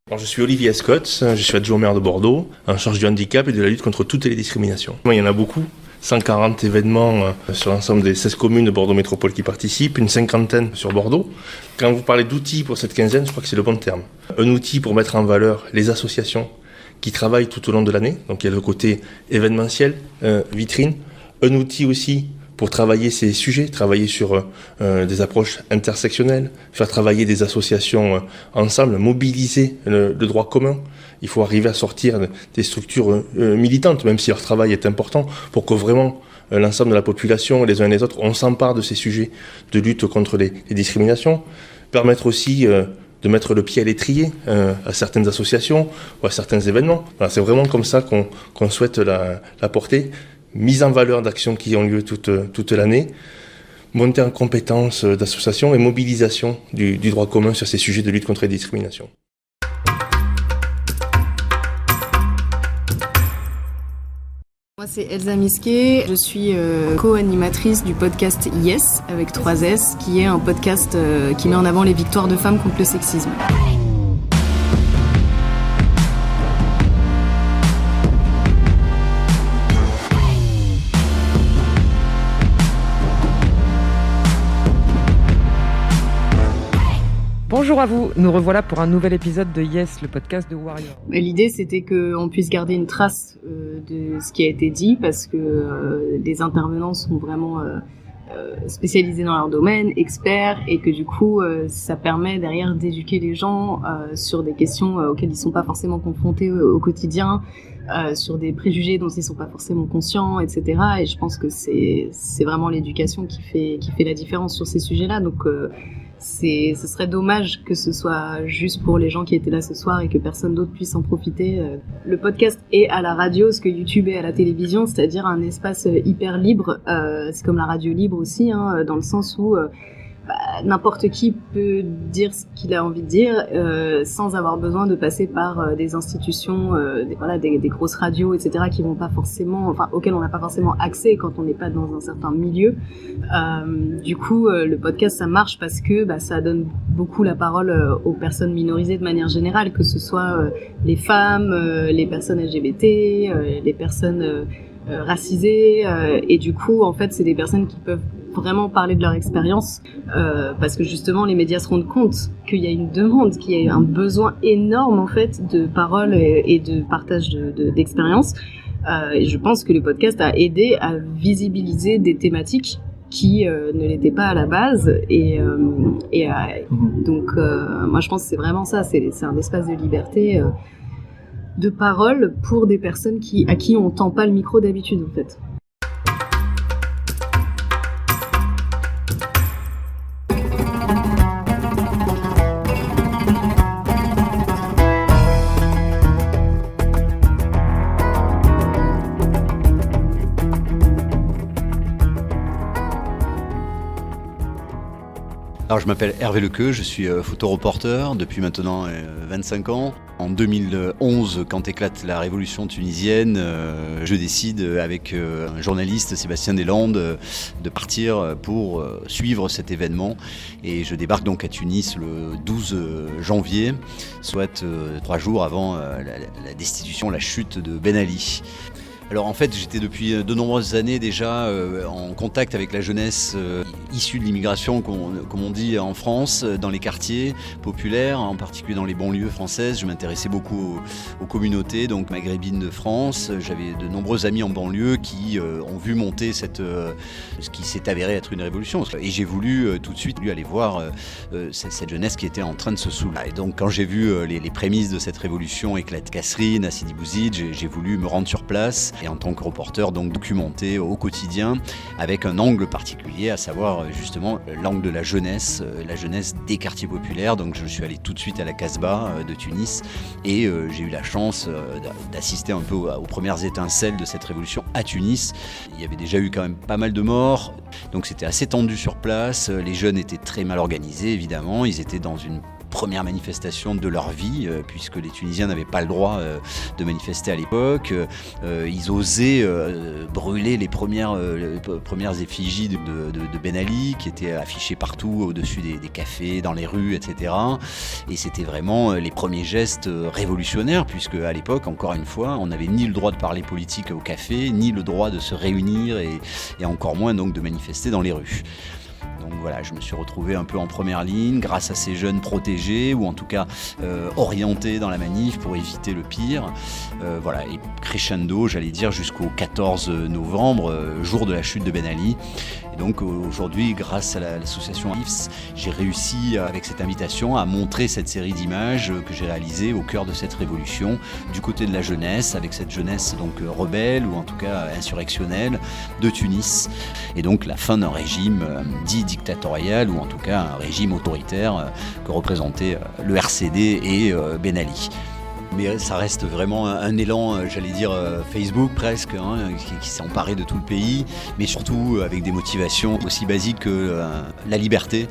Alors, je suis Olivier Scott, je suis adjoint au maire de Bordeaux, en charge du handicap et de la lutte contre toutes les discriminations. Il y en a beaucoup, 140 événements sur l'ensemble des 16 communes de Bordeaux Métropole qui participent, une cinquantaine sur Bordeaux. Quand vous parlez d'outils pour cette quinzaine, je crois que c'est le bon terme. Un outil pour mettre en valeur les associations qui travaillent tout au long de l'année, donc il y a le côté événementiel, vitrine. Un outil aussi pour travailler ces sujets, travailler sur des approches intersectionnelles, faire travailler des associations ensemble, mobiliser le droit commun. Il faut arriver à sortir des structures militantes, même si leur travail est important, pour que vraiment l'ensemble de la population, les uns et les autres, on s'empare de ces sujets de lutte contre les discriminations. Permettre aussi de mettre le pied à l'étrier à certaines associations ou à certains événements. Voilà, c'est vraiment comme ça qu'on souhaite la porter. Mise en valeur d'actions qui ont lieu toute l'année, montée en compétences d'associations et mobilisation du droit commun sur ces sujets de lutte contre les discriminations. Moi c'est Elsa Misquet, je suis co-animatrice du podcast Yes avec 3S, qui est un podcast qui met en avant les victoires de femmes contre le sexisme. Bonjour à vous, nous revoilà pour un nouvel épisode de Yes, le podcast de Warrior. L'idée c'était qu'on puisse garder une trace de ce qui a été dit, parce que les intervenants sont vraiment spécialisés dans leur domaine, experts, et que du coup ça permet derrière d'éduquer les gens sur des questions auxquelles ils sont pas forcément confrontés au quotidien, sur des préjugés dont ils sont pas forcément conscients, etc. Et je pense que c'est vraiment l'éducation qui fait la différence sur ces sujets-là. Donc ce serait dommage que ce soit juste pour les gens qui étaient là ce soir et que personne d'autre puisse en profiter. Le podcast est à la radio ce que YouTube est à la télévision, c'est-à-dire un espace hyper libre. C'est comme la radio libre aussi, hein, dans le sens où n'importe qui peut dire ce qu'il a envie de dire sans avoir besoin de passer par des institutions, des grosses radios, etc. qui vont pas forcément, auxquelles on n'a pas forcément accès quand on n'est pas dans un certain milieu. Du coup, le podcast ça marche parce que ça donne beaucoup la parole aux personnes minorisées de manière générale, que ce soit les femmes, les personnes LGBT, les personnes racisées, et du coup en fait c'est des personnes qui peuvent vraiment parler de leur expérience, parce que justement les médias se rendent compte qu'il y a une demande, qu'il y a un besoin énorme en fait de parole et de partage d'expérience, et je pense que le podcast a aidé à visibiliser des thématiques qui ne l'étaient pas à la base, donc moi je pense que c'est vraiment ça, c'est un espace de liberté, de parole pour des personnes à qui on tend pas le micro d'habitude en fait. Alors je m'appelle Hervé Lequeux, je suis photoreporter depuis maintenant 25 ans. En 2011, quand éclate la révolution tunisienne, je décide avec un journaliste, Sébastien Deslandes, de partir pour suivre cet événement. Et je débarque donc à Tunis le 12 janvier, soit 3 jours avant la destitution, la chute de Ben Ali. Alors en fait, j'étais depuis de nombreuses années déjà en contact avec la jeunesse issue de l'immigration, comme on dit en France, dans les quartiers populaires, en particulier dans les banlieues françaises. Je m'intéressais beaucoup aux communautés donc maghrébines de France. J'avais de nombreux amis en banlieue qui ont vu monter ce qui s'est avéré être une révolution. Et j'ai voulu tout de suite aller voir cette jeunesse qui était en train de se soulever. Et donc quand j'ai vu les prémices de cette révolution éclater Kasserine, à Sidi Bouzid, j'ai voulu me rendre sur place. Et en tant que reporter, donc documenter au quotidien avec un angle particulier, à savoir justement l'angle de la jeunesse des quartiers populaires. Donc je suis allé tout de suite à la Casbah de Tunis et j'ai eu la chance d'assister un peu aux premières étincelles de cette révolution à Tunis. Il y avait déjà eu quand même pas mal de morts, donc c'était assez tendu sur place. Les jeunes étaient très mal organisés évidemment, ils étaient dans une première manifestation de leur vie, puisque les Tunisiens n'avaient pas le droit de manifester à l'époque. Ils osaient brûler les premières effigies de Ben Ali, qui étaient affichées partout, au-dessus des cafés, dans les rues, etc. Et c'était vraiment les premiers gestes révolutionnaires, puisque à l'époque, encore une fois, on n'avait ni le droit de parler politique au café, ni le droit de se réunir, et encore moins donc de manifester dans les rues. Donc voilà, je me suis retrouvé un peu en première ligne grâce à ces jeunes protégés, ou en tout cas orientés dans la manif pour éviter le pire. Voilà, et crescendo, j'allais dire, jusqu'au 14 novembre, jour de la chute de Ben Ali. Et donc aujourd'hui, grâce à l'association IFS, j'ai réussi avec cette invitation à montrer cette série d'images que j'ai réalisées au cœur de cette révolution, du côté de la jeunesse, avec cette jeunesse donc rebelle, ou en tout cas insurrectionnelle, de Tunis. Et donc la fin d'un régime dit dictatorial, ou en tout cas un régime autoritaire que représentait le RCD et Ben Ali. Mais ça reste vraiment un élan, j'allais dire Facebook presque, qui s'est emparé de tout le pays, mais surtout avec des motivations aussi basiques que la liberté.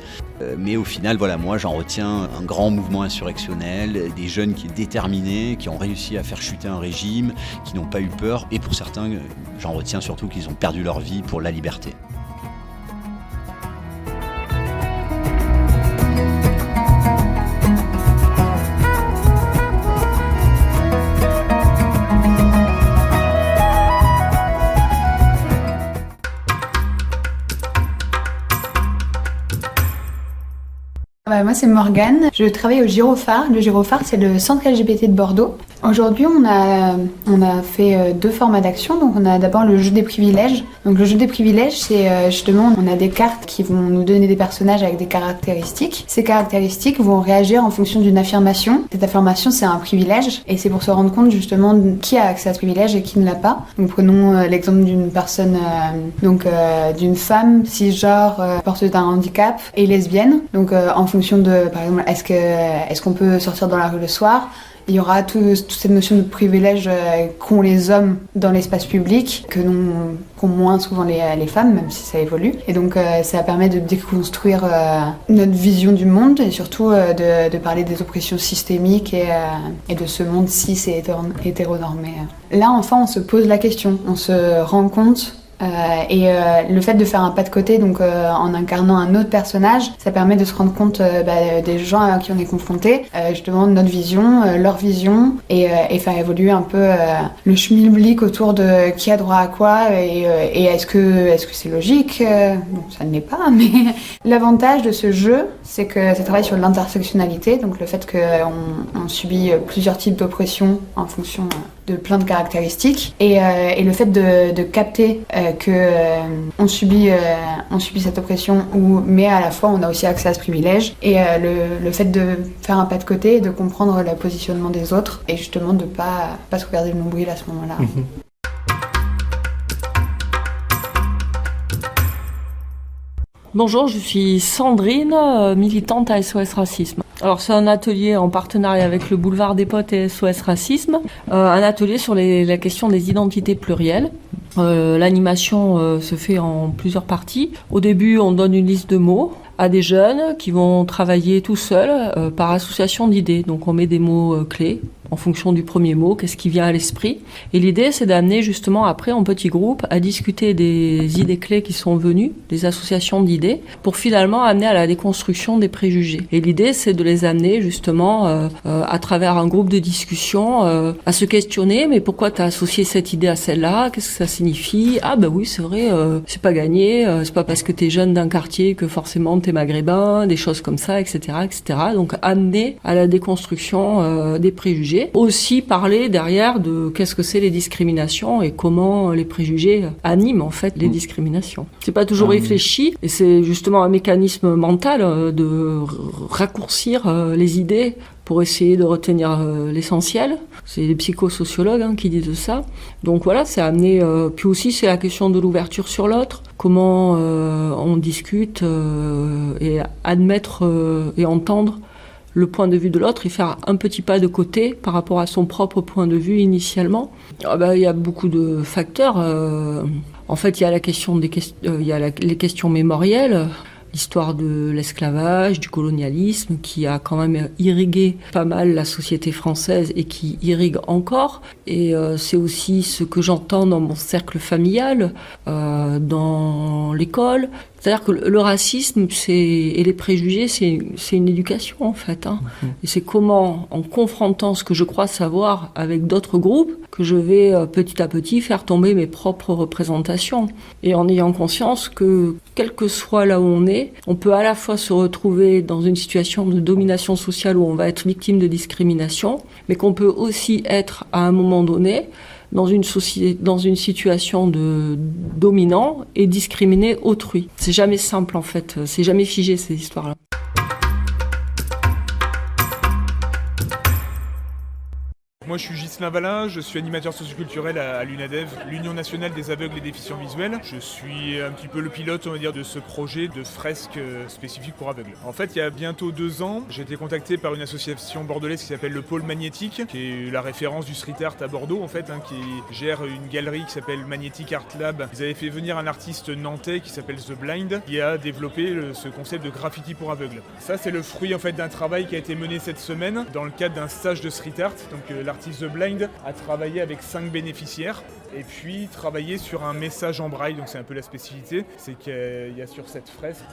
Mais au final, voilà, moi j'en retiens un grand mouvement insurrectionnel, des jeunes qui sont déterminés, qui ont réussi à faire chuter un régime, qui n'ont pas eu peur, et pour certains, j'en retiens surtout qu'ils ont perdu leur vie pour la liberté. Moi c'est Morgane, je travaille au Gyrophare. Le Gyrophare c'est le centre LGBT de Bordeaux. Aujourd'hui on a fait 2 formats d'action. Donc on a d'abord le jeu des privilèges. Donc le jeu des privilèges c'est justement on a des cartes qui vont nous donner des personnages avec des caractéristiques. Ces caractéristiques vont réagir en fonction d'une affirmation. Cette affirmation c'est un privilège et c'est pour se rendre compte justement de qui a accès à ce privilège et qui ne l'a pas. Donc prenons l'exemple d'une personne, d'une femme cisgenre porteuse d'un handicap et lesbienne. Donc en fonction de, par exemple, est-ce qu'on peut sortir dans la rue le soir? Il y aura toute cette notion de privilège qu'ont les hommes dans l'espace public, qu'ont moins souvent les femmes, même si ça évolue. Et donc ça permet de déconstruire notre vision du monde et surtout de parler des oppressions systémiques et de ce monde cis et hétéronormé. Là, enfin, on se pose la question, on se rend compte. Le fait de faire un pas de côté, donc en incarnant un autre personnage, ça permet de se rendre compte des gens à qui on est confronté, justement de notre vision, leur vision, et faire évoluer un peu le schmilblick autour de qui a droit à quoi, et est-ce que c'est logique? Bon, ça ne l'est pas, mais l'avantage de ce jeu, c'est que ça travaille sur l'intersectionnalité, donc le fait qu'on subit plusieurs types d'oppression en fonction de plein de caractéristiques, et le fait de capter on subit cette oppression, mais à la fois on a aussi accès à ce privilège, et le fait de faire un pas de côté et de comprendre le positionnement des autres, et justement de pas se regarder le nombril à ce moment-là. Bonjour, je suis Sandrine, militante à SOS Racisme. Alors c'est un atelier en partenariat avec le Boulevard des Potes et SOS Racisme, un atelier sur la question des identités plurielles. L'animation se fait en plusieurs parties. Au début, on donne une liste de mots à des jeunes qui vont travailler tout seuls par association d'idées. Donc on met des mots clés en fonction du premier mot, qu'est-ce qui vient à l'esprit. Et l'idée, c'est d'amener justement après en petit groupe à discuter des idées clés qui sont venues, des associations d'idées, pour finalement amener à la déconstruction des préjugés. Et l'idée, c'est de les amener justement à travers un groupe de discussion à se questionner, mais pourquoi t'as associé cette idée à celle-là? Qu'est-ce que ça signifie? Ah ben oui, c'est vrai, c'est pas gagné, c'est pas parce que t'es jeune d'un quartier que forcément t'es maghrébin, des choses comme ça, etc., etc. Donc amener à la déconstruction des préjugés. Aussi parler derrière de qu'est-ce que c'est les discriminations et comment les préjugés animent en fait les discriminations. C'est pas toujours réfléchi et c'est justement un mécanisme mental de raccourcir les idées pour essayer de retenir l'essentiel. C'est les psychosociologues qui disent ça. Donc voilà, c'est amené. Puis aussi, c'est la question de l'ouverture sur l'autre. Comment on discute et admettre et entendre le point de vue de l'autre et faire un petit pas de côté par rapport à son propre point de vue initialement. Il y a beaucoup de facteurs. En fait, il y a la question les questions mémorielles. l'histoire de l'esclavage, du colonialisme, qui a quand même irrigué pas mal la société française et qui irrigue encore. Et c'est aussi ce que j'entends dans mon cercle familial, dans l'école. C'est-à-dire que le racisme et les préjugés, c'est une éducation en fait. Et c'est comment, en confrontant ce que je crois savoir avec d'autres groupes, que je vais petit à petit faire tomber mes propres représentations. Et en ayant conscience que, quel que soit là où on peut à la fois se retrouver dans une situation de domination sociale où on va être victime de discrimination, mais qu'on peut aussi être à un moment donné dans une situation de dominant et discriminer autrui. C'est jamais simple en fait, c'est jamais figé ces histoires-là. Moi je suis Ghislain Valin, je suis animateur socioculturel à l'UNADEV, l'Union nationale des aveugles et déficients visuels. Je suis un petit peu le pilote, on va dire, de ce projet de fresque spécifique pour aveugles. En fait, il y a bientôt 2 ans, j'ai été contacté par une association bordelaise qui s'appelle le Pôle Magnétique, qui est la référence du street art à Bordeaux en fait, qui gère une galerie qui s'appelle Magnetic Art Lab. Ils avaient fait venir un artiste nantais qui s'appelle The Blind, qui a développé ce concept de graffiti pour aveugles. Ça, c'est le fruit en fait d'un travail qui a été mené cette semaine dans le cadre d'un stage de street art. Donc l'artiste The Blind a travaillé avec 5 bénéficiaires et puis travaillé sur un message en braille. Donc c'est un peu la spécificité, c'est qu'il y a sur cette fresque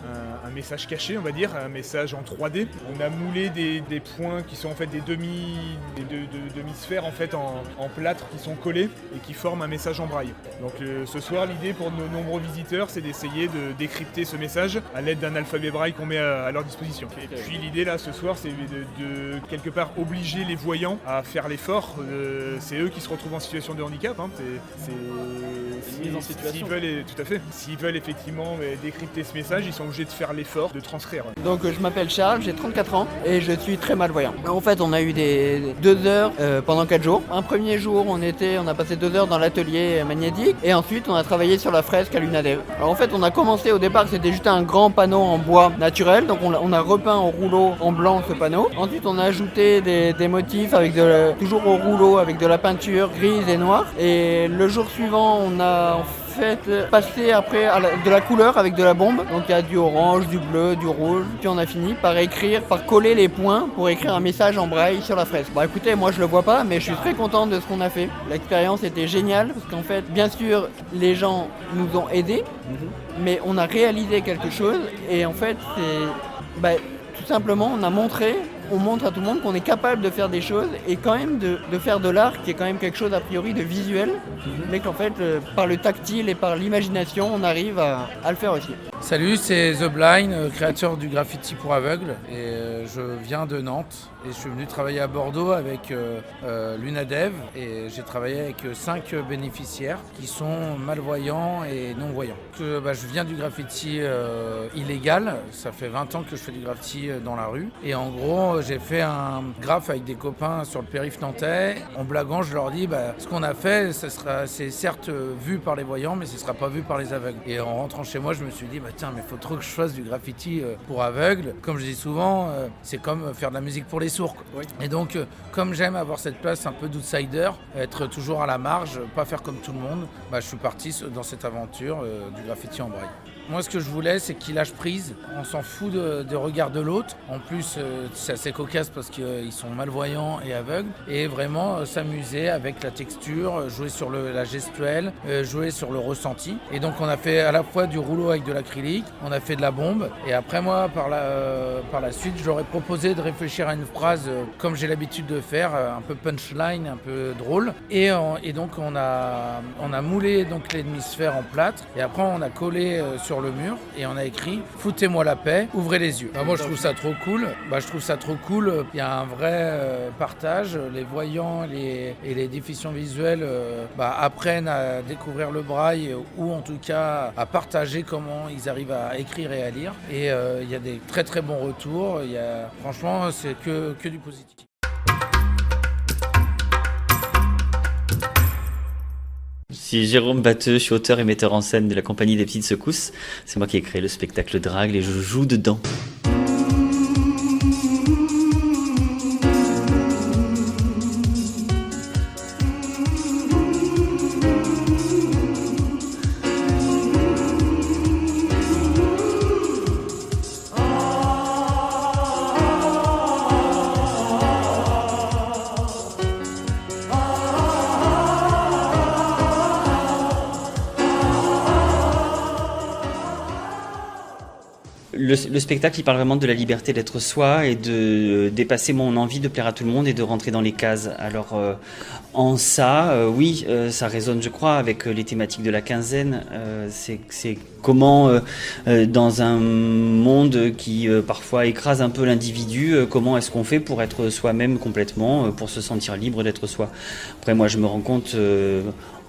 un message caché, on va dire, un message en 3D. On a moulé des points qui sont en fait des demi-sphères en fait en plâtre qui sont collés et qui forment un message en braille. Donc ce soir, l'idée pour nos nombreux visiteurs, c'est d'essayer de décrypter ce message à l'aide d'un alphabet braille qu'on met à leur disposition. Et puis l'idée là ce soir, c'est de quelque part obliger les voyants à faire l'effort. C'est eux qui se retrouvent en situation de handicap. S'ils veulent, tout à fait. S'ils veulent effectivement décrypter ce message, ils sont obligés de faire l'effort de transcrire. Donc je m'appelle Charles, j'ai 34 ans et je suis très malvoyant. En fait, on a eu 2 heures pendant 4 jours. Un premier jour, on a passé 2 heures dans l'atelier magnétique et ensuite on a travaillé sur la fresque à l'UNADEV. Alors en fait, on a commencé au départ, c'était juste un grand panneau en bois naturel, donc on a repeint au rouleau en blanc ce panneau. Ensuite, on a ajouté des motifs avec toujours au rouleau avec de la peinture grise et noire. Et le jour suivant, on a en fait passer après de la couleur avec de la bombe. Donc il y a du orange, du bleu, du rouge. Puis on a fini par coller les points pour écrire un message en braille sur la fresque. Bon écoutez, moi je le vois pas, mais je suis très content de ce qu'on a fait. L'expérience était géniale parce qu'en fait, bien sûr, les gens nous ont aidés, mais on a réalisé quelque chose et en fait, tout simplement, on montre à tout le monde qu'on est capable de faire des choses et quand même de faire de l'art qui est quand même quelque chose a priori de visuel, mais qu'en fait par le tactile et par l'imagination on arrive à le faire aussi. Salut, c'est The Blind, créateur du graffiti pour aveugles et je viens de Nantes et je suis venu travailler à Bordeaux avec l'UNADEV et j'ai travaillé avec 5 bénéficiaires qui sont malvoyants et non-voyants. Je viens du graffiti illégal, ça fait 20 ans que je fais du graffiti dans la rue et en gros j'ai fait un graphe avec des copains sur le périph' nantais. En blaguant, je leur dis ce qu'on a fait, c'est certes vu par les voyants, mais ce ne sera pas vu par les aveugles. Et en rentrant chez moi, je me suis dit, tiens, mais il faut trop que je fasse du graffiti pour aveugles. Comme je dis souvent, c'est comme faire de la musique pour les sourds. Oui. Et donc, comme j'aime avoir cette place un peu d'outsider, être toujours à la marge, pas faire comme tout le monde, je suis parti dans cette aventure du graffiti en braille. Moi, ce que je voulais, c'est qu'il lâche prise. On s'en fout des regards de l'autre. En plus, c'est assez cocasse parce qu'ils sont malvoyants et aveugles. Et vraiment s'amuser avec la texture, jouer sur la gestuelle, jouer sur le ressenti. Et donc, on a fait à la fois du rouleau avec de l'acrylique, on a fait de la bombe. Et après, moi, par la suite, je leur ai proposé de réfléchir à une phrase comme j'ai l'habitude de faire, un peu punchline, un peu drôle. Et donc, on a moulé donc, les demi-sphères en plâtre. Et après, on a collé sur le mur et on a écrit « Foutez-moi la paix, ouvrez les yeux ». Moi je trouve ça trop cool. Il y a un vrai partage. Les voyants et les déficients visuels apprennent à découvrir le braille ou en tout cas à partager comment ils arrivent à écrire et à lire. Et il y a des très très bons retours. Franchement, c'est que du positif. Je suis Jérôme Batteux, je suis auteur et metteur en scène de la compagnie des Petites Secousses. C'est moi qui ai créé le spectacle Drague et je joue dedans. Le spectacle, il parle vraiment de la liberté d'être soi et de dépasser mon envie de plaire à tout le monde et de rentrer dans les cases. Alors, en ça, oui, ça résonne, je crois, avec les thématiques de la quinzaine. C'est comment, dans un monde qui parfois écrase un peu l'individu, comment est-ce qu'on fait pour être soi-même complètement, pour se sentir libre d'être soi. Après, moi, je me rends compte...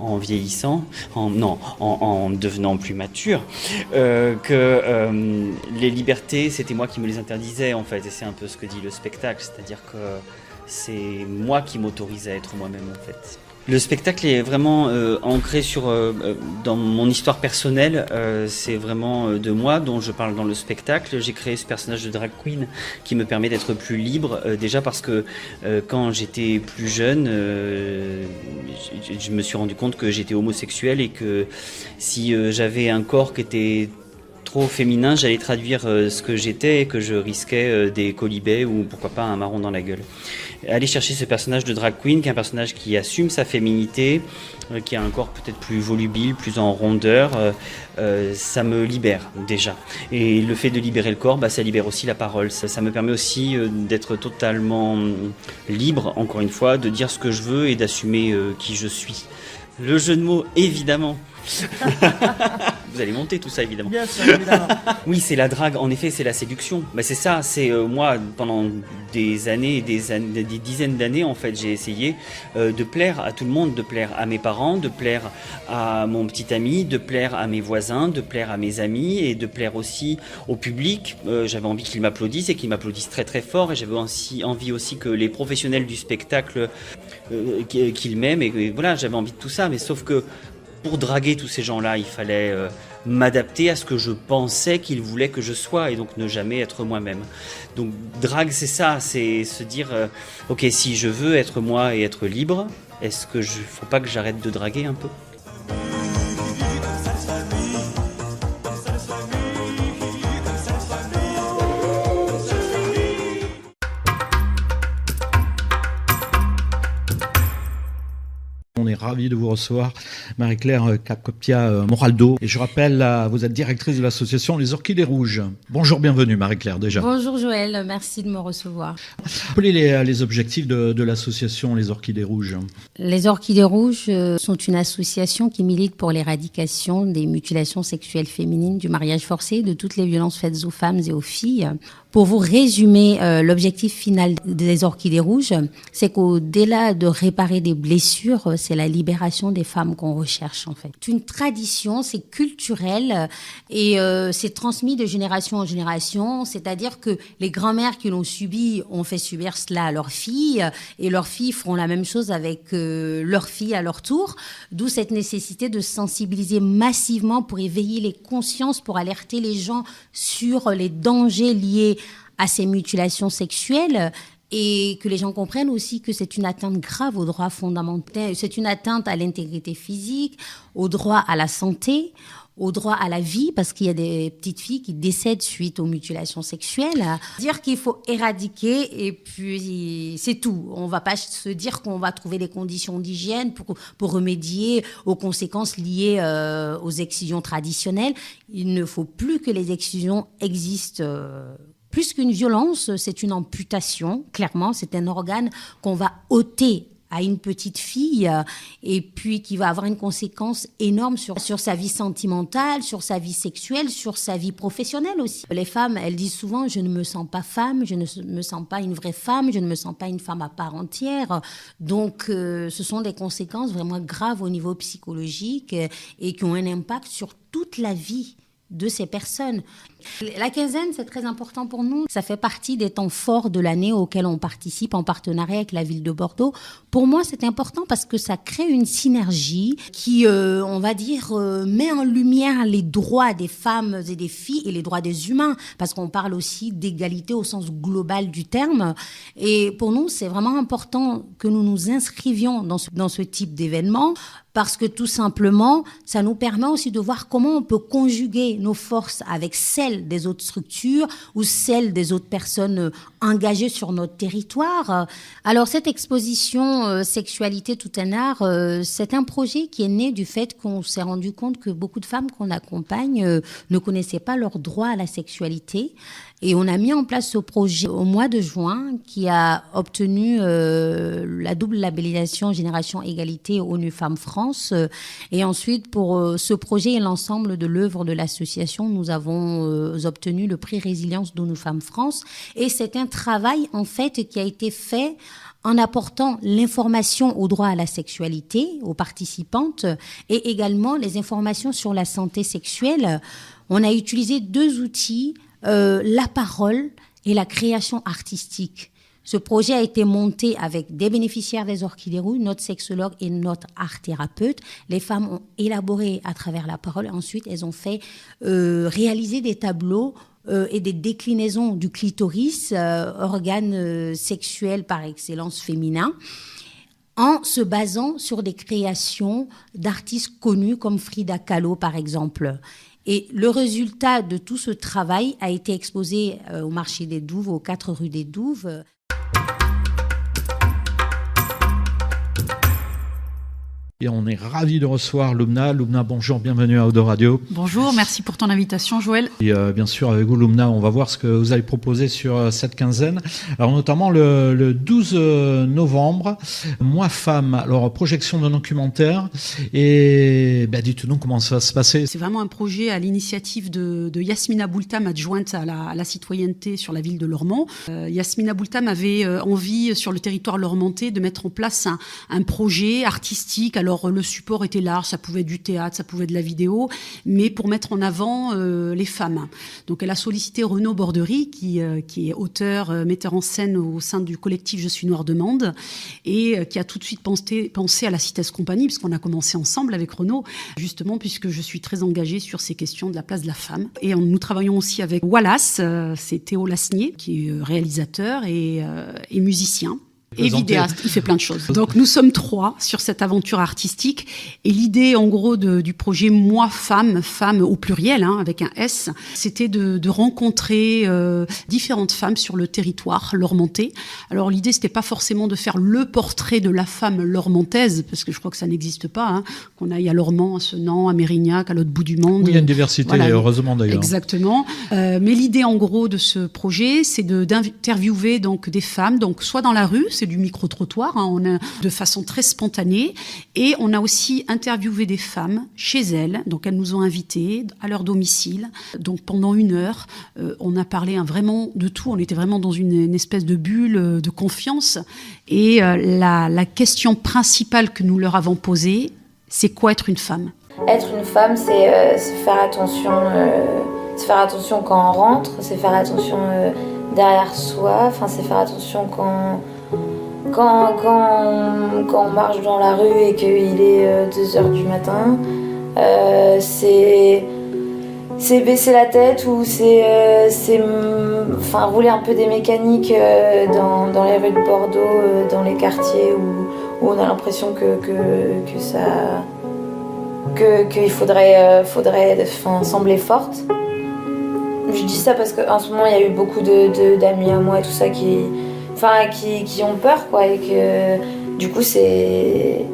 en vieillissant, en devenant plus mature, que les libertés, c'était moi qui me les interdisais en fait, et c'est un peu ce que dit le spectacle, c'est-à-dire que c'est moi qui m'autorise à être moi-même en fait. Le spectacle est vraiment ancré dans mon histoire personnelle, c'est vraiment de moi dont je parle dans le spectacle. J'ai créé ce personnage de drag queen qui me permet d'être plus libre, déjà parce que quand j'étais plus jeune, je me suis rendu compte que j'étais homosexuel et que si j'avais un corps qui était trop féminin, j'allais traduire ce que j'étais et que je risquais des colibets ou pourquoi pas un marron dans la gueule. Aller chercher ce personnage de drag queen, qui est un personnage qui assume sa féminité, qui a un corps peut-être plus volubile, plus en rondeur, ça me libère déjà. Et le fait de libérer le corps, ça libère aussi la parole. Ça me permet aussi d'être totalement libre, encore une fois, de dire ce que je veux et d'assumer qui je suis. Le jeu de mots, évidemment. Vous allez monter tout ça, évidemment. Bien sûr, évidemment. Oui, c'est la drague, en effet, c'est la séduction. C'est ça, c'est moi, pendant des années, des dizaines d'années, en fait, j'ai essayé de plaire à tout le monde, de plaire à mes parents, de plaire à mon petit ami, de plaire à mes voisins, de plaire à mes amis et de plaire aussi au public. J'avais envie qu'ils m'applaudissent et qu'ils m'applaudissent très très fort, et j'avais envie aussi que les professionnels du spectacle qu'ils m'aiment, et voilà, j'avais envie de tout ça, mais sauf que pour draguer tous ces gens-là, il fallait m'adapter à ce que je pensais qu'ils voulaient que je sois et donc ne jamais être moi-même. Donc drague, c'est ça, c'est se dire ok, si je veux être moi et être libre, est-ce que faut pas que j'arrête de draguer un peu ? On est ravis de vous recevoir, Marie-Claire Capcopia-Moraldo. Et je rappelle, vous êtes directrice de l'association Les Orchidées Rouges. Bonjour, bienvenue Marie-Claire déjà. Bonjour Joël, merci de me recevoir. Quels sont les objectifs de l'association Les Orchidées Rouges ? Les Orchidées Rouges sont une association qui milite pour l'éradication des mutilations sexuelles féminines, du mariage forcé, de toutes les violences faites aux femmes et aux filles. Pour vous résumer, l'objectif final des Orchidées Rouges, c'est qu'au-delà de réparer des blessures, c'est la libération des femmes qu'on recherche en fait. C'est une tradition, c'est culturel et c'est transmis de génération en génération, c'est-à-dire que les grands-mères qui l'ont subi ont fait subir cela à leurs filles et leurs filles feront la même chose avec leurs filles à leur tour, d'où cette nécessité de sensibiliser massivement pour éveiller les consciences, pour alerter les gens sur les dangers liés à ces mutilations sexuelles et que les gens comprennent aussi que c'est une atteinte grave aux droits fondamentaux, c'est une atteinte à l'intégrité physique, au droit à la santé, au droit à la vie, parce qu'il y a des petites filles qui décèdent suite aux mutilations sexuelles. Dire qu'il faut éradiquer et puis c'est tout. On ne va pas se dire qu'on va trouver des conditions d'hygiène pour remédier aux conséquences liées aux excisions traditionnelles. Il ne faut plus que les excisions existent. Plus qu'une violence, c'est une amputation. Clairement, c'est un organe qu'on va ôter à une petite fille et puis qui va avoir une conséquence énorme sur sa vie sentimentale, sur sa vie sexuelle, sur sa vie professionnelle aussi. Les femmes, elles disent souvent « je ne me sens pas femme, je ne me sens pas une vraie femme, je ne me sens pas une femme à part entière ». Donc, ce sont des conséquences vraiment graves au niveau psychologique et qui ont un impact sur toute la vie de ces personnes. La quinzaine, c'est très important pour nous. Ça fait partie des temps forts de l'année auxquels on participe en partenariat avec la ville de Bordeaux. Pour moi, c'est important parce que ça crée une synergie qui, on va dire, met en lumière les droits des femmes et des filles et les droits des humains, parce qu'on parle aussi d'égalité au sens global du terme. Et pour nous, c'est vraiment important que nous nous inscrivions dans ce type d'événement, parce que tout simplement, ça nous permet aussi de voir comment on peut conjuguer nos forces avec celles celles des autres structures ou celles des autres personnes engagées sur notre territoire. Alors cette exposition Sexualité tout un art, c'est un projet qui est né du fait qu'on s'est rendu compte que beaucoup de femmes qu'on accompagne ne connaissaient pas leur droit à la sexualité. Et on a mis en place ce projet au mois de juin qui a obtenu la double labellisation Génération Égalité ONU Femmes France. Et ensuite, pour ce projet et l'ensemble de l'œuvre de l'association, nous avons obtenu le prix Résilience d'ONU Femmes France. Et c'est un travail, en fait, qui a été fait en apportant l'information au droit à la sexualité aux participantes et également les informations sur la santé sexuelle. On a utilisé 2 outils, la parole et la création artistique. Ce projet a été monté avec des bénéficiaires des Orchidées Rouges, notre sexologue et notre art-thérapeute. Les femmes ont élaboré à travers la parole. Ensuite, elles ont fait réaliser des tableaux et des déclinaisons du clitoris, organe sexuel par excellence féminin, en se basant sur des créations d'artistes connus comme Frida Kahlo, par exemple. Et le résultat de tout ce travail a été exposé au marché des Douves, aux 4 rues des Douves. Et on est ravis de recevoir Lumna. Lumna, bonjour, bienvenue à Odo Radio. Bonjour, merci pour ton invitation, Joël. Et bien sûr, avec vous, Lumna, on va voir ce que vous allez proposer sur cette quinzaine. Alors, notamment le 12 novembre, Moi Femme, alors projection d'un documentaire. Et dites-nous comment ça va se passer. C'est vraiment un projet à l'initiative de Yasmina Boultam, adjointe à la citoyenneté sur la ville de Lormont. Yasmina Boultam avait envie, sur le territoire lormontais, de mettre en place un projet artistique. Alors, le support était large, ça pouvait être du théâtre, ça pouvait être de la vidéo, mais pour mettre en avant les femmes. Donc, elle a sollicité Renaud Bordery, qui est auteur, metteur en scène au sein du collectif Je suis Noire Demande, et qui a tout de suite pensé à la Citesse Compagnie, puisqu'on a commencé ensemble avec Renaud, justement, puisque je suis très engagée sur ces questions de la place de la femme. Et nous travaillons aussi avec Wallace, c'est Théo Lasnier, qui est réalisateur et musicien. Et vidéaste, il fait plein de choses. Donc nous sommes 3 sur cette aventure artistique. Et l'idée, en gros, du projet Moi Femme, femme au pluriel, avec un S, c'était de rencontrer différentes femmes sur le territoire lormontais. Alors l'idée, c'était pas forcément de faire le portrait de la femme lormontaise, parce que je crois que ça n'existe pas, qu'on aille à Lormont, à Senan, à Mérignac, à l'autre bout du monde. Oui, il y a une diversité, voilà, heureusement d'ailleurs. Exactement. Mais l'idée, en gros, de ce projet, c'est d'interviewer donc des femmes, donc soit dans la rue, c'est du micro-trottoir, on a de façon très spontanée, et on a aussi interviewé des femmes chez elles, donc elles nous ont invités à leur domicile, donc pendant 1 heure, on a parlé vraiment de tout, on était vraiment dans une espèce de bulle de confiance, et la question principale que nous leur avons posée, c'est quoi être une femme ? Être une femme, c'est faire attention quand on rentre, c'est faire attention derrière soi, c'est faire attention quand on marche dans la rue et qu'il est 2h du matin, c'est baisser la tête ou c'est rouler un peu des mécaniques dans les rues de Bordeaux, dans les quartiers où on a l'impression qu'il faudrait sembler forte. Je dis ça parce qu'en ce moment il y a eu beaucoup d'amis à moi et tout ça qui ont peur, quoi, et que du coup c'est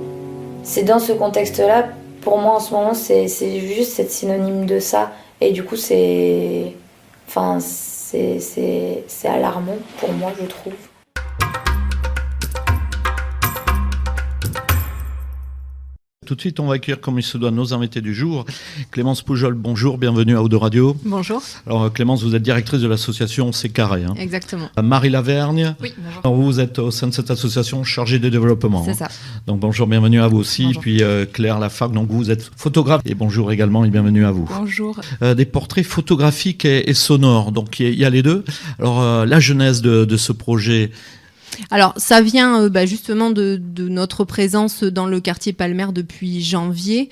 dans ce contexte-là, pour moi en ce moment c'est juste cette synonyme de ça, et du coup c'est alarmant pour moi, je trouve. Tout de suite, on va accueillir comme il se doit nos invités du jour. Clémence Poujol, bonjour, bienvenue à Odo Radio. Bonjour. Alors Clémence, vous êtes directrice de l'association C'est Carré. Exactement. Marie Lavergne. Oui, bonjour. Alors, vous êtes au sein de cette association chargée de développement. C'est ça. Donc bonjour, bienvenue à vous aussi. Bonjour. Puis Claire Lafargue, donc vous êtes photographe. Et bonjour également et bienvenue à vous. Bonjour. Des portraits photographiques et sonores, donc il y a les deux. Alors la genèse de ce projet. Alors, ça vient justement de notre présence dans le quartier Palmer depuis janvier.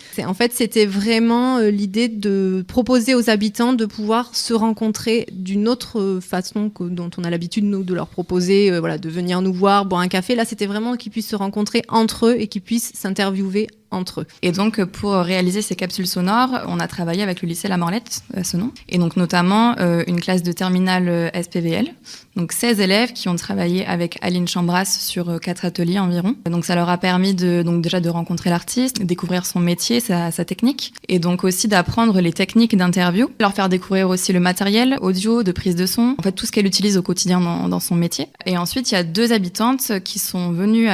C'était vraiment l'idée de proposer aux habitants de pouvoir se rencontrer d'une autre façon dont on a l'habitude, nous, de leur proposer de venir nous voir, boire un café. Là, c'était vraiment qu'ils puissent se rencontrer entre eux et qu'ils puissent s'interviewer entre eux. Et donc, pour réaliser ces capsules sonores, on a travaillé avec le lycée La Morlette, à Senon, et donc notamment une classe de terminale SPVL, donc 16 élèves qui ont travaillé avec Aline Chambras sur 4 ateliers environ. Donc ça leur a permis donc déjà de rencontrer l'artiste, de découvrir son métier, sa technique, et donc aussi d'apprendre les techniques d'interview, leur faire découvrir aussi le matériel audio, de prise de son, en fait tout ce qu'elle utilise au quotidien dans son métier. Et ensuite, il y a 2 habitantes qui sont venues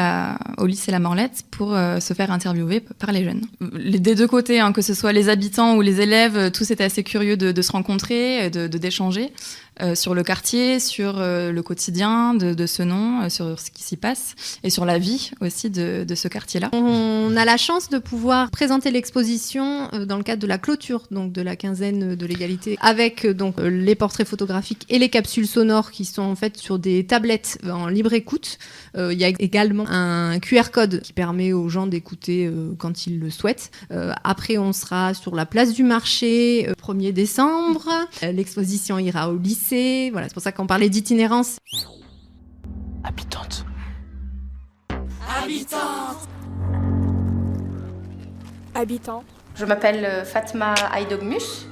au lycée La Morlette pour se faire interviewer par les jeunes. Des 2 côtés, que ce soit les habitants ou les élèves, tous étaient assez curieux de se rencontrer, d'échanger. Sur le quartier, sur le quotidien de Senon, sur ce qui s'y passe et sur la vie aussi de ce quartier-là. On a la chance de pouvoir présenter l'exposition dans le cadre de la clôture donc de la quinzaine de l'égalité avec donc les portraits photographiques et les capsules sonores qui sont en fait sur des tablettes en libre écoute. Il y a également un QR code qui permet aux gens d'écouter quand ils le souhaitent. Après, on sera sur la place du marché 1er décembre. L'exposition ira au lycée. Voilà, c'est pour ça qu'on parlait d'itinérance. Habitante. Habitant. Je m'appelle Fatma Aydogmus.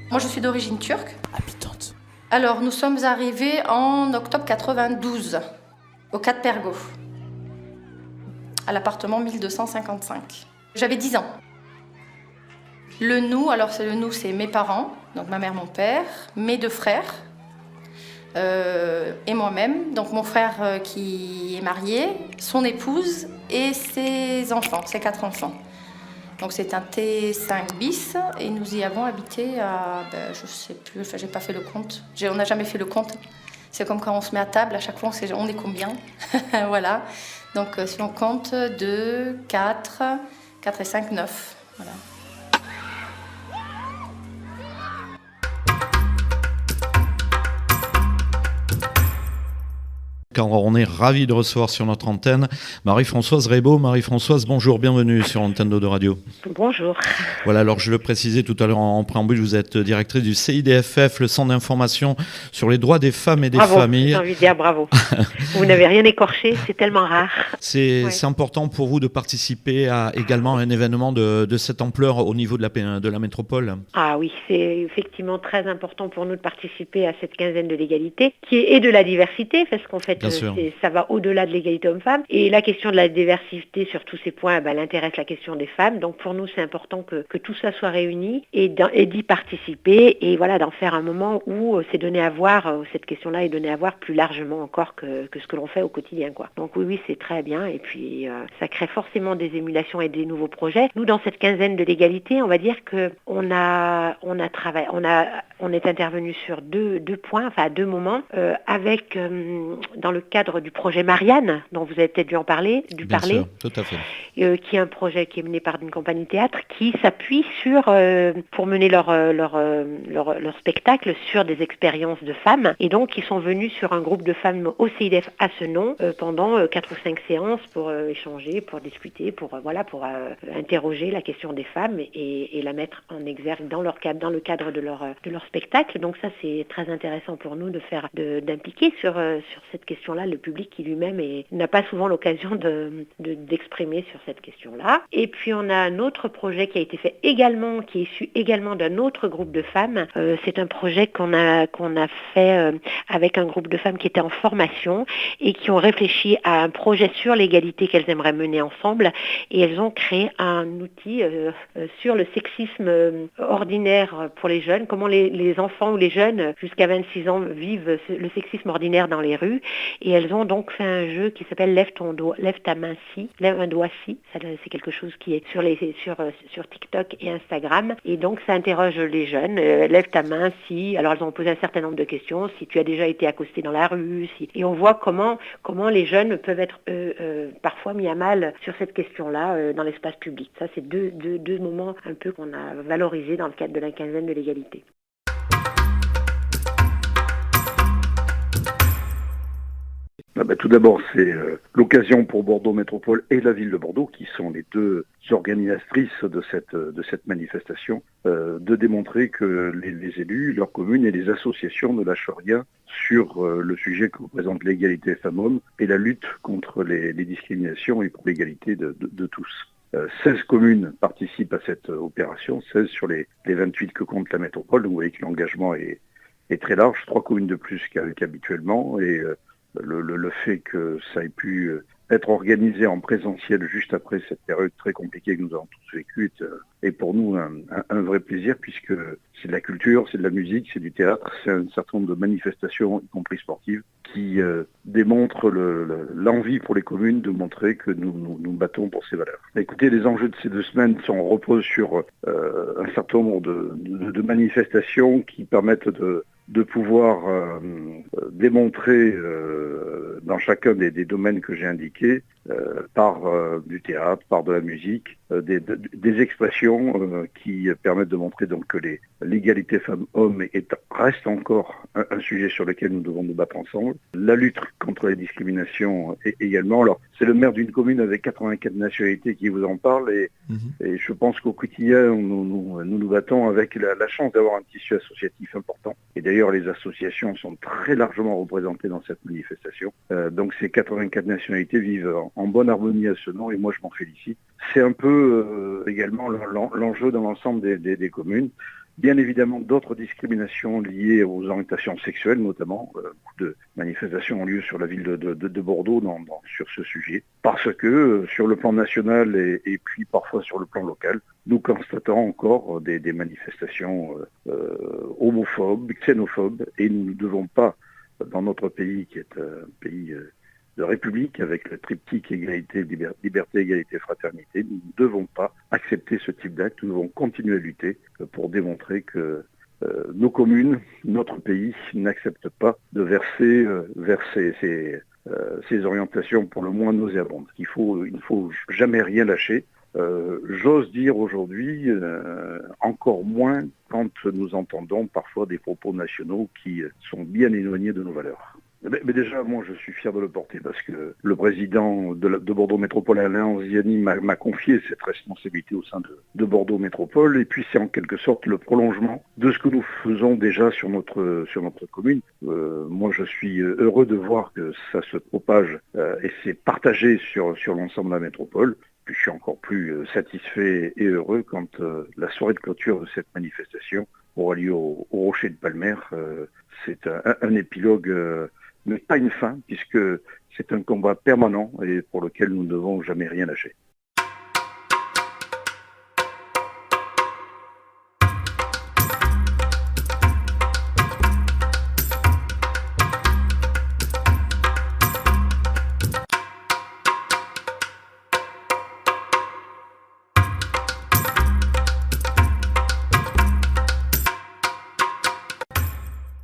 Moi, je suis d'origine turque. Habitante. Alors, nous sommes arrivés en octobre 92, au 4 Pergaux, à l'appartement 1255. J'avais 10 ans. Le nous, c'est mes parents, donc ma mère, mon père, mes 2 frères et moi-même. Donc mon frère qui est marié, son épouse et ses enfants, ses 4 enfants. Donc c'est un T5 bis et nous y avons habité à, je sais plus, j'ai pas fait le compte. On n'a jamais fait le compte. C'est comme quand on se met à table, à chaque fois on est combien. Voilà. Donc si on compte 2, 4 et 5, 9. Voilà. On est ravis de recevoir sur notre antenne Marie-Françoise Rebaud. Marie-Françoise, bonjour, bienvenue sur l'antenne d'Eau de Radio. Bonjour. Voilà, alors je le précisais tout à l'heure en préambule, vous êtes directrice du CIDFF, le Centre d'information sur les droits des femmes et des familles. J'ai envie de dire bravo. Vous n'avez rien écorché, c'est tellement rare. C'est important pour vous de participer également à un événement de cette ampleur au niveau de la métropole. Ah oui, c'est effectivement très important pour nous de participer à cette quinzaine de l'égalité et de la diversité, parce qu'en fait, ça va au-delà de l'égalité homme-femme. Et la question de la diversité sur tous ces points, elle intéresse la question des femmes. Donc pour nous, c'est important que tout ça soit réuni et d'y participer et voilà, d'en faire un moment où c'est donné à voir, cette question-là est donnée à voir plus largement encore que ce que l'on fait au quotidien, quoi. Donc oui, c'est très bien. Et puis ça crée forcément des émulations et des nouveaux projets. Nous, dans cette quinzaine de l'égalité, on va dire que on est intervenu sur deux points, enfin à 2 moments, avec dans le cadre du projet Marianne, dont vous avez peut-être dû parler. Bien sûr, tout à fait. Qui est un projet qui est mené par une compagnie théâtre qui s'appuie pour mener leur spectacle sur des expériences de femmes. Et donc, ils sont venus sur un groupe de femmes au CIDF à Senon pendant 4 ou 5 séances pour échanger, pour discuter, pour interroger la question des femmes et la mettre en exergue dans le cadre de leur spectacle. Donc ça, c'est très intéressant pour nous d'impliquer sur cette question-là le public qui lui-même n'a pas souvent l'occasion d'exprimer sur cette question-là. Et puis on a un autre projet qui a été fait également, qui est issu également d'un autre groupe de femmes. C'est un projet qu'on a fait avec un groupe de femmes qui étaient en formation et qui ont réfléchi à un projet sur l'égalité qu'elles aimeraient mener ensemble. Et elles ont créé un outil sur le sexisme ordinaire pour les jeunes, comment les enfants ou les jeunes jusqu'à 26 ans vivent le sexisme ordinaire dans les rues. Et elles ont donc fait un jeu qui s'appelle Lève ta main si, lève un doigt si. Ça, c'est quelque chose qui est sur TikTok et Instagram. Et donc ça interroge les jeunes. Lève ta main si. Alors elles ont posé un certain nombre de questions. Si tu as déjà été accosté dans la rue. Et on voit comment les jeunes peuvent être parfois mis à mal sur cette question-là dans l'espace public. Ça, c'est deux moments un peu qu'on a valorisés dans le cadre de la quinzaine de l'égalité. Tout d'abord, c'est l'occasion pour Bordeaux Métropole et la ville de Bordeaux, qui sont les deux organisatrices de cette manifestation, de démontrer que les élus, leurs communes et les associations ne lâchent rien sur le sujet que représente l'égalité femmes-hommes et la lutte contre les discriminations et pour l'égalité de tous. 16 communes participent à cette opération, 16 sur les 28 que compte la métropole. Donc vous voyez que l'engagement est très large, 3 communes de plus qu'habituellement, et le fait que ça ait pu être organisé en présentiel juste après cette période très compliquée que nous avons tous vécue est pour nous un vrai plaisir, puisque c'est de la culture, c'est de la musique, c'est du théâtre, c'est un certain nombre de manifestations, y compris sportives, qui démontrent l'envie pour les communes de montrer que nous battons pour ces valeurs. Écoutez, les enjeux de ces 2 semaines reposent sur un certain nombre de manifestations qui permettent de pouvoir démontrer dans chacun des domaines que j'ai indiqués, par du théâtre, par de la musique, des expressions qui permettent de montrer donc que l'égalité femmes-hommes reste encore un sujet sur lequel nous devons nous battre ensemble. La lutte contre les discriminations également. Alors, c'est le maire d'une commune avec 84 nationalités qui vous en parle, et je pense qu'au quotidien, nous battons avec la chance d'avoir un tissu associatif important. Et d'ailleurs, les associations sont très largement représentées dans cette manifestation. Donc ces 84 nationalités vivent en bonne harmonie à ce nom, et moi je m'en félicite. C'est un peu également l'enjeu dans l'ensemble des communes. Bien évidemment, d'autres discriminations liées aux orientations sexuelles, notamment. Beaucoup de manifestations ont lieu sur la ville de Bordeaux sur ce sujet. Parce que sur le plan national et puis parfois sur le plan local, nous constatons encore des manifestations homophobes, xénophobes, et nous ne devons pas, dans notre pays qui est un pays de république avec le triptyque égalité, liberté, égalité, fraternité, nous ne devons pas accepter ce type d'acte. Nous devons continuer à lutter pour démontrer que nos communes, notre pays, n'acceptent pas de verser vers ces orientations pour le moins nauséabondes. Il ne faut jamais rien lâcher. J'ose dire aujourd'hui, encore moins quand nous entendons parfois des propos nationaux qui sont bien éloignés de nos valeurs. Mais déjà, moi, je suis fier de le porter parce que le président de Bordeaux Métropole, Alain Ziani, m'a confié cette responsabilité au sein de Bordeaux Métropole. Et puis, c'est en quelque sorte le prolongement de ce que nous faisons déjà sur notre commune. Moi, je suis heureux de voir que ça se propage et c'est partagé sur l'ensemble de la métropole. Puis, je suis encore plus satisfait et heureux quand la soirée de clôture de cette manifestation aura lieu au Rocher de Palmer. C'est un épilogue, mais pas une fin, puisque c'est un combat permanent et pour lequel nous ne devons jamais rien lâcher.